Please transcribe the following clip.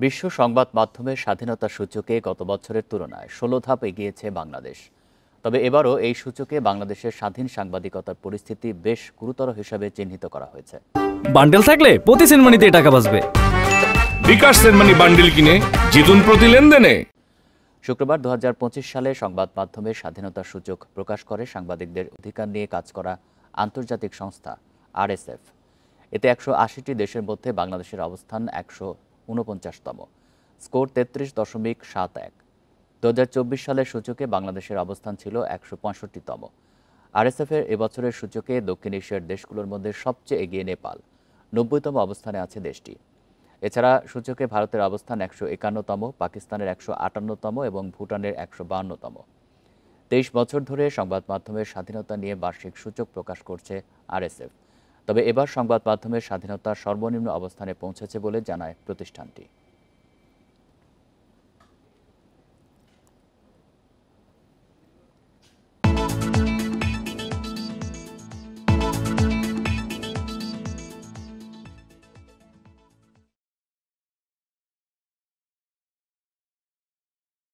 বিশ্ব সংবাদ মাধ্যমের স্বাধীনতা সূচকে গত বছরের তুলনায় ১৬ ধাপ এগিয়েছে বাংলাদেশ। তবে এবারও এই সূচকে বাংলাদেশের স্বাধীন সাংবাদিকতার পরিস্থিতি বেশ গুরুতর হিসাবে চিহ্নিত করা হয়েছে। বান্ডেল থাকলে প্রতি সেনমানিতে টাকা বাঁচবে। বিকাশ সেনমানি বান্ডেল কিনে জিতুন প্রতি লেনদেনে। শুক্রবার ২০২৫ সালে সংবাদ মাধ্যমের স্বাধীনতা সূচক প্রকাশ করে সাংবাদিকদের অধিকার নিয়ে কাজ করা আন্তর্জাতিক সংস্থা আরএসএফ। এতে ১৮০টি দেশের মধ্যে বাংলাদেশের অবস্থান ১৪৯তম, স্কোর ৩৩.৭১। ২০২৪ সালের সূচকে বাংলাদেশের অবস্থান ছিল ১৬৫তম। আরএসএফের এবছরের সূচকে দক্ষিণ এশিয়ার দেশগুলোর মধ্যে সবচেয়ে এগিয়ে নেপাল, ৯০তম অবস্থানে আছে দেশটি। এছাড়া সূচকে ভারতের অবস্থান ১৫১তম, পাকিস্তানের ১৫৮তম এবং ভুটানের ১৫২তম। ২৩ বছর ধরে সংবাদ মাধ্যমের স্বাধীনতা নিয়ে বার্ষিক সূচক প্রকাশ করছে আরএসএফ। তবে এবার সংবাদ মাধ্যমের স্বাধীনতা সর্বনিম্ন অবস্থানে পৌঁছেছে বলে জানায় প্রতিষ্ঠানটি।